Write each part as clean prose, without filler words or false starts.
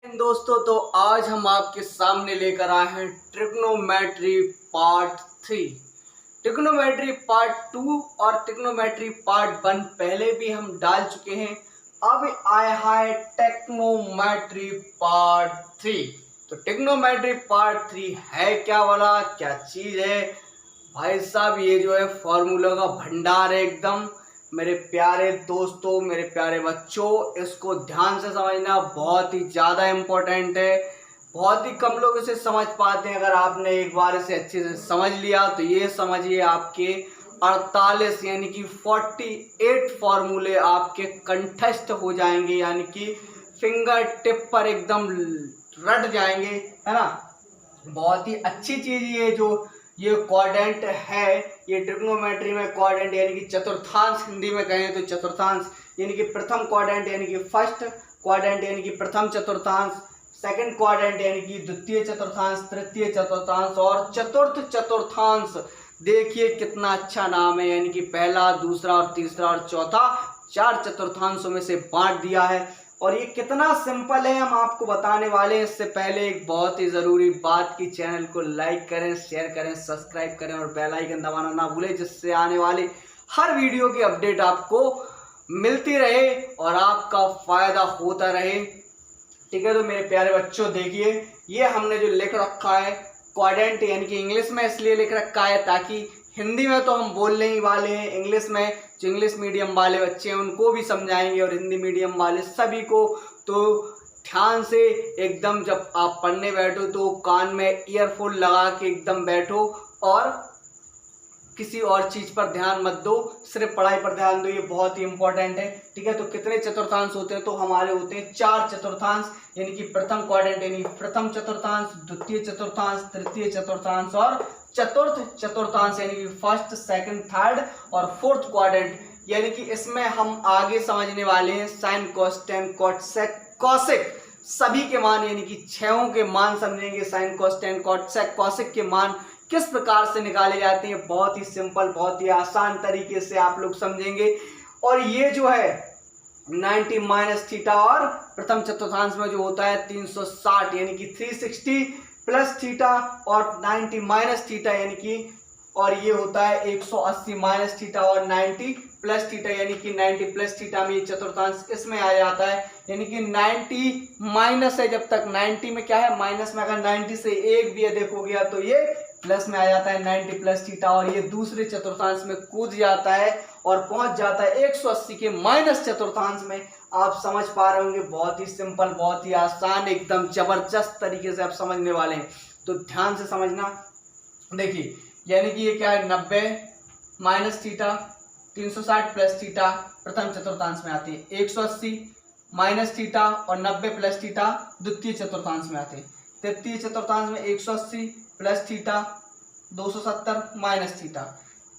दोस्तों, तो आज हम आपके सामने लेकर आए हैं ट्रिग्नोमेट्री पार्ट 3। ट्रिग्नोमेट्री पार्ट 2 और ट्रिग्नोमेट्री पार्ट 1 पहले भी हम डाल चुके हैं। अब आया है ट्रिग्नोमेट्री पार्ट 3। तो ट्रिग्नोमेट्री पार्ट 3 है क्या वाला, क्या चीज है भाई साहब? ये जो है फॉर्मूला का भंडार है एकदम। मेरे प्यारे दोस्तों, मेरे प्यारे बच्चों, इसको ध्यान से समझना बहुत ही ज़्यादा इम्पोर्टेंट है। बहुत ही कम लोग इसे समझ पाते हैं। अगर आपने एक बार इसे अच्छे से समझ लिया तो ये समझिए आपके 48 यानी कि 48 फॉर्मूले आपके कंठस्थ हो जाएंगे, यानी कि फिंगर टिप पर एकदम रट जाएंगे, है ना। बहुत ही अच्छी चीज़ ये क्वाड्रेंट है। ये ट्रिग्नोमेट्री में क्वाड्रेंट यानी कि चतुर्थांश, हिंदी में कहें तो चतुर्थांश यानी कि प्रथम क्वाड्रेंट यानी कि फर्स्ट क्वाड्रेंट यानी कि प्रथम चतुर्थांश, सेकंड क्वाड्रेंट यानी कि द्वितीय चतुर्थांश, तृतीय चतुर्थांश और चतुर्थ चतुर्थांश। देखिए कितना अच्छा नाम है, यानी कि पहला, दूसरा और तीसरा और चौथा 4 चतुर्थांशों में से बांट दिया है। और ये कितना सिंपल है हम आपको बताने वाले हैं। इससे पहले एक बहुत ही ज़रूरी बात कि चैनल को लाइक करें, शेयर करें, सब्सक्राइब करें और बेल आइकन दबाना ना भूलें, जिससे आने वाले हर वीडियो की अपडेट आपको मिलती रहे और आपका फ़ायदा होता रहे। ठीक है, तो मेरे प्यारे बच्चों देखिए, ये हमने जो लिख रखा है क्वाड्रेंट, यानी कि इंग्लिश में इसलिए लिख रखा है ताकि हिंदी में तो हम बोलने ही वाले हैं, इंग्लिश में जो इंग्लिश मीडियम वाले बच्चे हैं उनको भी समझाएंगे और हिंदी मीडियम वाले सभी को। तो ध्यान से एकदम जब आप पढ़ने बैठो तो कान में ईयरफोन लगा के एकदम बैठो और किसी और चीज पर ध्यान मत दो, सिर्फ पढ़ाई पर ध्यान दो। ये बहुत ही इंपॉर्टेंट है। ठीक है, तो कितने चतुर्थांश होते हैं? तो हमारे होते हैं 4 चतुर्थांश, यानी कि प्रथम क्वाड्रेंट यानी प्रथम चतुर्थांश, द्वितीय चतुर्थांश, तृतीय चतुर्थांश और चतुर्थ चतुर्थांश यानी कि फर्स्ट, सेकंड, थर्ड और फोर्थ क्वाड्रेंट। यानी कि इसमें हम आगे समझने वाले हैं साइन, कोस, टेन, कॉट, सेक, कॉसेक सभी के मान, यानी कि छहों के मान समझेंगे। साइन, कोस, टेन, कॉट, सेक, कॉसेक के मान किस प्रकार से निकाले जाते हैं, बहुत ही सिंपल, बहुत ही आसान तरीके से आप लोग समझेंगे। और ये जो है 90 माइनस थीटा और प्रथम चतुर्थांश में जो होता है 360 यानी कि 360 प्लस थीटा और 90 माइनस थीटा यानी कि, और ये होता है 180 माइनस थीटा और 90 प्लस थीटा यानी कि 90 प्लस थीटा में ये चतुर्थांश इसमें आ जाता है। यानी कि 90 माइनस है, जब तक 90 में क्या है माइनस में, अगर 90 से एक भी देखो गया तो ये प्लस में आ जाता है 90 प्लस थीटा, और ये दूसरे चतुर्थांश में कूद जाता है और पहुंच जाता है 180 के माइनस चतुर्थांश में। आप समझ पा रहे होंगे, बहुत ही सिंपल, बहुत ही आसान, एकदम जबरदस्त तरीके से आप समझने वाले हैं। तो ध्यान से समझना। देखिए, यानी कि ये क्या है 90 माइनस थीटा, 360 प्लस थीटा प्रथम चतुर्थांश में आती है, 180 माइनस थीटा और 90 प्लस थीटा द्वितीय चतुर्थांश में आते हैं। तृतीय चतुर्थांश में 180 plus theta 270 minus theta,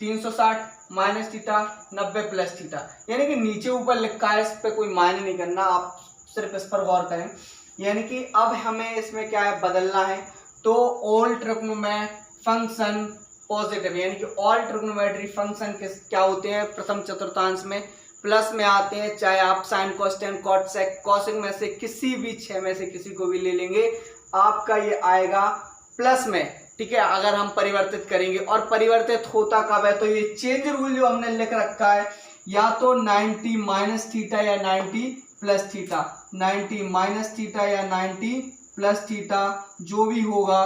360 minus theta 90 plus theta. यानी कि नीचे ऊपर लिखा है, इस पर कोई मायने नहीं करना, आप सिर्फ इस पर गौर करें। यानी कि अब हमें इसमें क्या है बदलना है। तो ऑल ट्रिग्नोमेट्री फंक्शन पॉजिटिव, यानी कि ऑल ट्रिग्नोमेट्री फंक्शन क्या होते हैं प्रथम चतुर्थांश में प्लस में आते हैं। चाहे आप साइन, कोस, टेन, कॉट, सेक, कॉसेक में से किसी भी 6 में से किसी को भी ले लेंगे, आपका ये आएगा प्लस में। ठीक है, अगर हम परिवर्तित करेंगे, और परिवर्तित होता कब है? तो ये चेंज रूल जो हमने लिख रखा है, या तो 90 माइनस थीटा या 90 प्लस थीटा, 90 माइनस थीटा या 90 प्लस थीटा, जो भी होगा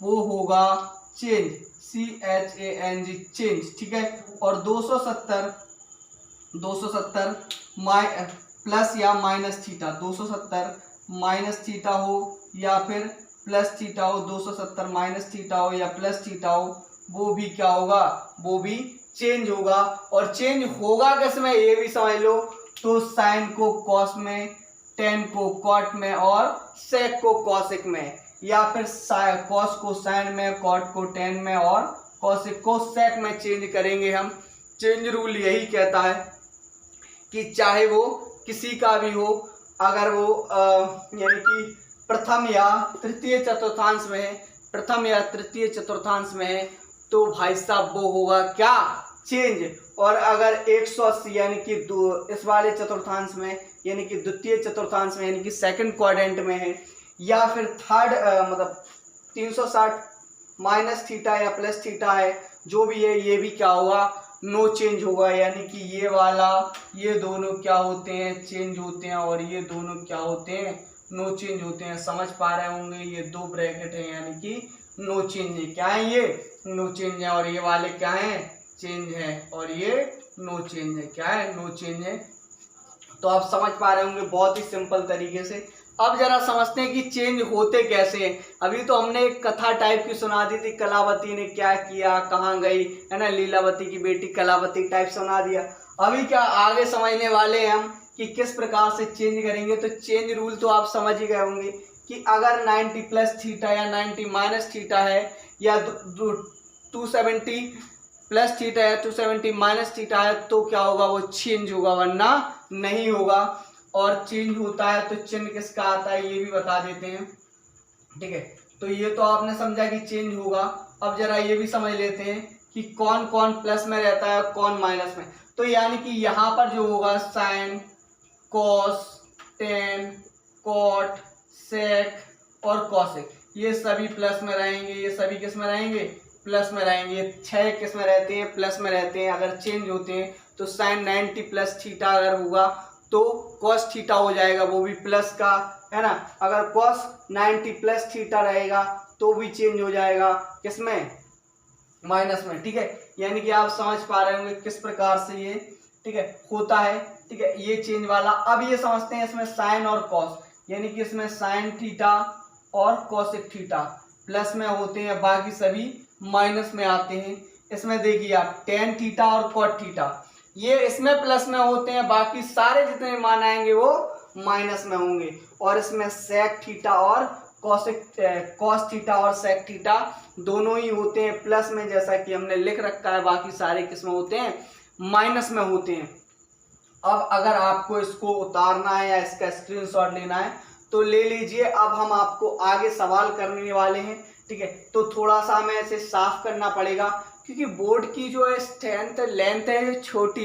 वो होगा चेंज, CHANG, चेंज। ठीक है, और 270 प्लस या माइनस थीटा, 270 माइनस थीटा हो या फिर प्लस थीटा हो, 270 माइनस थीटा हो या प्लस थीटा हो, वो भी क्या होगा? वो भी चेंज होगा। और चेंज होगा किस में ये भी समझ लो। तो साइन को कॉस में, टेन को कॉट में और सेक को कॉसेक में, या फिर कॉस को साइन में, कॉट को टेन में और कॉसेक को सेक में चेंज करेंगे हम। चेंज रूल यही कहता है कि चाहे वो किसी का भी हो, अगर वो यानी कि प्रथम या तृतीय चतुर्थांश में है, प्रथम या तृतीय चतुर्थांश में है, तो भाई साहब वो होगा क्या? चेंज। और अगर 180 यानी कि इस वाले चतुर्थांश में, यानी कि द्वितीय चतुर्थांश में, यानी कि सेकंड क्वाड्रेंट में है, या फिर थर्ड मतलब 360 माइनस थीटा या प्लस थीटा है, जो भी है, ये भी क्या होगा, नो चेंज होगा। यानी कि ये वाला, ये दोनों क्या होते हैं, चेंज होते हैं, और ये दोनों क्या होते हैं, नो चेंज होते हैं। समझ पा रहे होंगे, ये दो ब्रैकेट है यानी कि नो चेंज है। क्या है ये, नो चेंज है। और ये वाले क्या है, चेंज है, और ये नो चेंज है। क्या है, नो चेंज है। तो आप समझ पा रहे होंगे बहुत ही सिंपल तरीके से। अब जरा समझते हैं कि चेंज होते कैसे हैं। अभी तो हमने एक कथा टाइप की सुना दी थी, कलावती ने क्या किया, कहाँ गई, है ना, लीलावती की बेटी कलावती टाइप सुना दिया। अभी क्या आगे समझने वाले हैं हम कि किस प्रकार से चेंज करेंगे। तो चेंज रूल तो आप समझ ही गए होंगे कि अगर 90 प्लस थीटा या 90 माइनस थीटा है, या 270 प्लस थीटा है, 270 माइनस थीटा है, तो क्या होगा, वो चेंज होगा, वरना नहीं होगा। और चेंज होता है तो चिन्ह किसका आता है, ये भी बता देते हैं। ठीक है, तो ये तो आपने समझा कि चेंज होगा। अब जरा ये भी समझ लेते हैं कि कौन कौन प्लस में रहता है और कौन माइनस में। तो यानी कि यहाँ पर जो होगा साइन, कॉस, टेन, कॉट, सेक और कॉसेक, ये सभी प्लस में रहेंगे। ये सभी किस में रहेंगे, प्लस में रहेंगे। 6 किस में रहते हैं, प्लस में रहते हैं। अगर चेंज होते हैं तो साइन 90 प्लस थीटा अगर होगा तो कॉस थीटा हो जाएगा, वो भी प्लस का, है ना। अगर कॉस 90 प्लस थीटा रहेगा तो भी चेंज हो जाएगा, किसमें, माइनस में। ठीक है, यानी कि आप समझ पा रहे होंगे किस प्रकार से ये, ठीक है, होता है। ठीक है, ये चेंज वाला। अब ये समझते हैं इसमें साइन और कॉस, यानी कि इसमें साइन थीटा और कॉसेक थीटा प्लस में होते हैं, बाकी सभी माइनस में आते हैं। इसमें देखिए आप टेन थीटा और कॉट थीटा, ये इसमें प्लस में होते हैं, बाकी सारे जितने मान आएंगे वो माइनस में होंगे। और इसमें सेक थीटा और कॉस थीटा और सेक थीटा दोनों ही होते हैं प्लस में, जैसा कि हमने लिख रखा है। बाकी सारे किसमें होते हैं, माइनस में होते हैं। अब अगर आपको इसको उतारना है या इसका स्क्रीनशॉट लेना है तो ले लीजिए। अब हम आपको आगे सवाल करने वाले हैं। ठीक है, तो थोड़ा सा हमें इसे साफ करना पड़ेगा क्योंकि बोर्ड की जो है स्ट्रेंथ लेंथ है छोटी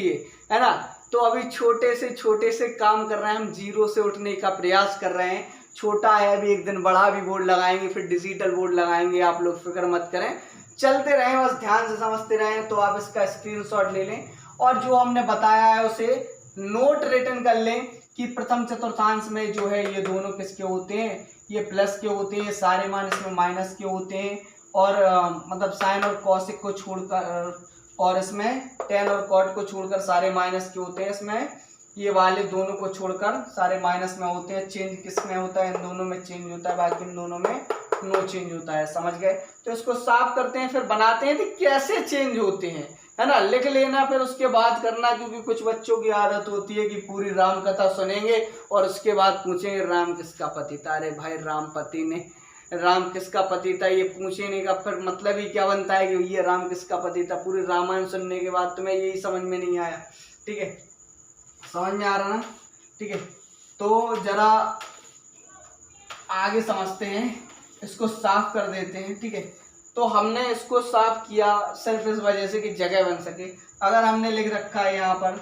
है ना। तो अभी छोटे से काम कर रहे हैं हम, जीरो से उठने का प्रयास कर रहे हैं। छोटा है, अभी एक दिन बड़ा भी बोर्ड लगाएंगे, फिर डिजिटल बोर्ड लगाएंगे। आप लोग फिक्र मत करें, चलते रहें, बस ध्यान से समझते रहें। तो आप इसका स्क्रीनशॉट ले लें और जो हमने बताया है उसे नोट रिटन कर लें कि प्रथम चतुर्थांश में जो है ये दोनों किसके होते हैं, ये प्लस के होते हैं, सारे मान इसमें माइनस के होते हैं। और मतलब साइन और कॉसिक को छोड़कर, और इसमें टेन और कॉट को छोड़कर सारे माइनस के होते हैं। इसमें ये वाले दोनों को छोड़कर सारे माइनस में होते हैं। चेंज किस में होता है, इन दोनों में चेंज होता है, बाकी इन दोनों में नो चेंज होता है। समझ गए। तो इसको साफ करते हैं, फिर बनाते हैं कि कैसे चेंज होते हैं, है ना। लिख लेना, फिर उसके बाद करना, क्योंकि कुछ बच्चों की आदत होती है कि पूरी राम कथा सुनेंगे और उसके बाद पूछेंगे राम किसका पति था। अरे भाई, राम किसका पति था ये पूछने का फिर मतलब ही क्या बनता है कि ये राम किसका पति था। पूरी रामायण सुनने के बाद तुम्हें यही समझ में नहीं आया। ठीक है, समझ में आ रहा ना। ठीक है, तो जरा आगे समझते हैं, इसको साफ कर देते हैं। ठीक है, तो हमने इसको साफ किया सिर्फ इस वजह से कि जगह बन सके। अगर हमने लिख रखा है यहाँ पर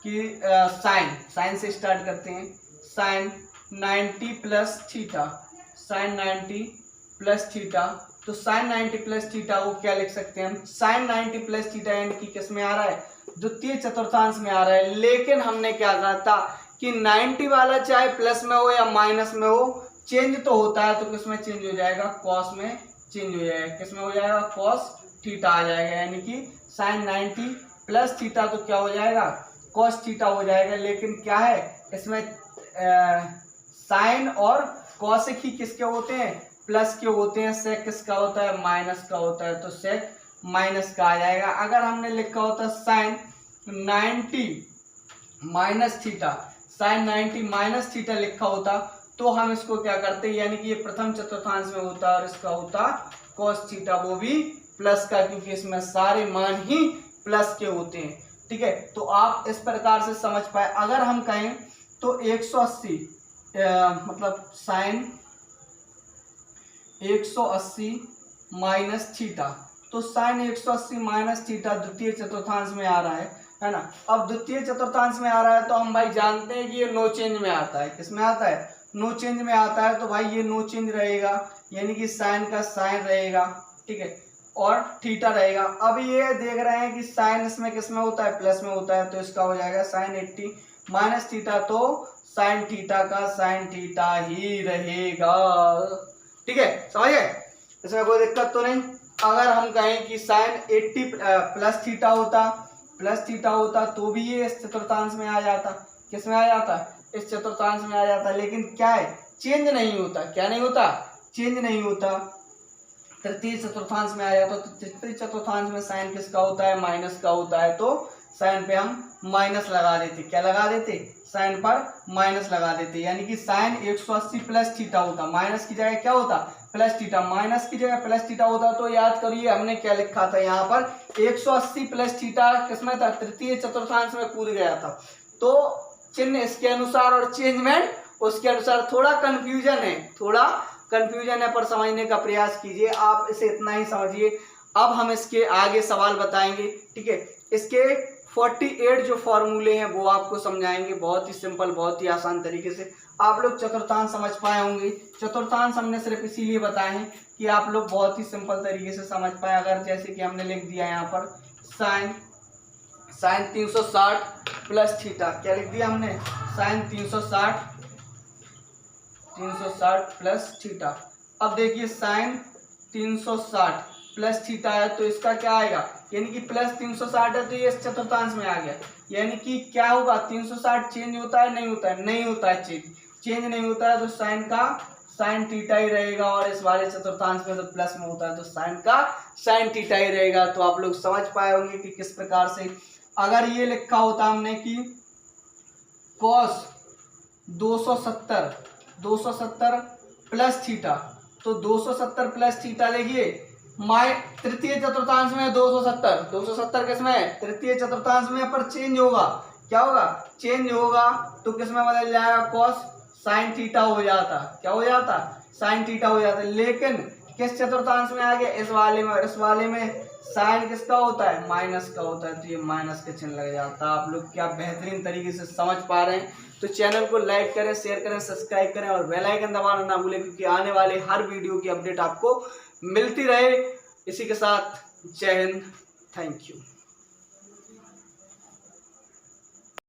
कि साइन से स्टार्ट करते हैं। Sine 90 plus theta, sine 90 plus theta, तो साइन 90 प्लस थीटा को क्या लिख सकते हैं हम, साइन 90 प्लस थीटा, यानी कि किस में आ रहा है, द्वितीय चतुर्थांश में आ रहा है। लेकिन हमने क्या कहा था कि 90 वाला चाहे प्लस में हो या माइनस में हो, चेंज तो होता है। तो किसमें चेंज हो जाएगा, कॉस में चेंज हो जाएगा। किसमें हो जाएगा, कॉस थीटा आ जाएगा। यानी कि साइन 90 प्लस थीटा तो क्या हो जाएगा, कॉस थीटा हो जाएगा। लेकिन क्या है इसमें साइन और कॉसेक ही किसके होते हैं, प्लस के होते हैं। सेक किसका होता है, माइनस का होता है, तो सेक माइनस का आ जाएगा। अगर हमने लिखा होता sine 90 minus theta, sine 90 minus theta लिखा होता तो हम इसको क्या करते, यानी कि ये प्रथम चतुर्थांश में होता और इसका होता कॉस थीटा, वो भी प्लस का, क्योंकि इसमें सारे मान ही प्लस के होते हैं। ठीक है, तो आप इस प्रकार से समझ पाए। अगर हम कहें तो 180 मतलब साइन 180 माइनस थीटा, तो साइन 180 माइनस थीटा द्वितीय चतुर्थांश में आ रहा है ना। अब द्वितीय चतुर्थांश में आ रहा है तो हम भाई जानते हैं कि ये नो चेंज में आता है। किस में आता है, नो चेंज में आता है तो भाई ये नो चेंज रहेगा, यानी कि साइन का साइन रहेगा, ठीक है, और थीटा रहेगा। अब ये देख रहे हैं कि साइन इसमें किस में होता है, प्लस में होता है, तो इसका हो जाएगा साइन 80 माइनस थीटा, तो साइन थीटा का साइन थीटा ही रहेगा। ठीक है, समझे, इसमें कोई दिक्कत तो नहीं। अगर हम कहें कि साइन 80 प्लस थीटा होता तो भी ये इस चतुर्थांश में आ जाता। किस में आ जाता, इस चतुर्थांश में आ जाता। लेकिन क्या है, चेंज नहीं होता। क्या नहीं होता, चेंज नहीं होता, तृतीय चतुर्थांश में आ जाता। तो तृतीय चतुर्थांश में साइन किसका होता है, माइनस का होता है, तो साइन पे हम माइनस लगा देते। क्या लगा देते, साइन पर माइनस लगा देते, यानी कि साइन 180 प्लस थीटा होता। माइनस की जगह क्या होता, प्लस थीटा, माइनस की जगह प्लस थीटा होता। तो याद करिए हमने क्या लिखा था यहाँ पर, 180 प्लस थीटा किसमें था, तृतीय चतुर्थांश में कूद गया था। तो चिन्ह इसके अनुसार और चेंजमेंट उसके अनुसार। थोड़ा कंफ्यूजन है, पर समझने का प्रयास कीजिए। आप इसे इतना ही समझिए। अब हम इसके आगे सवाल बताएंगे, ठीक है। इसके 48 जो फॉर्मूले हैं वो आपको समझाएंगे, बहुत ही सिंपल, बहुत ही आसान तरीके से। आप लोग चतुर्थांश समझ पाए होंगे। चतुर्थांश हमने सिर्फ इसीलिए बताए हैं कि आप लोग बहुत ही सिंपल तरीके से समझ पाए। अगर जैसे कि हमने लिख दिया यहाँ पर साइन 360 प्लस थीटा, क्या लिख दिया हमने, साइन 360 प्लस थीटा। अब देखिए साइन 360 प्लस थीटा है तो इसका क्या आएगा, यानी कि प्लस 360 है तो ये इस चतुर्थांश में आ गया। यानी कि क्या होगा, 360 चेंज होता है, नहीं होता है, नहीं होता है, चेंज नहीं होता है, तो साइन का साइन थीटा ही रहेगा। और इस वाले चतुर्थांश में तो प्लस में होता है तो साइन का साइन थीटा ही रहेगा। तो आप लोग समझ पाए होंगे कि किस प्रकार से। अगर ये लिखा होता हमने कि cos 270 प्लस थीटा, तो 270 प्लस थीटा लिखिए, तृतीय चतुर्थांश में 270 किसमें है, तृतीय चतुर्थांश में, पर चेंज होगा। क्या होगा, चेंज होगा तो किसमें बदल जाएगा, cos साइन थीटा हो जाता। क्या हो जाता, साइन थीटा हो जाता। लेकिन किस चतुर्थांश में आ गया, इस वाले में साइन किसका होता है, माइनस का होता है, तो ये माइनस का चिन्ह लग जाता है। आप लोग क्या बेहतरीन तरीके से समझ पा रहे हैं। तो चैनल को लाइक करें, शेयर करें, सब्सक्राइब करें और बेल आइकन दबाना ना भूलें, क्योंकि आने वाले हर वीडियो की अपडेट आपको मिलती रहे। इसी के साथ जय हिंद, थैंक यू।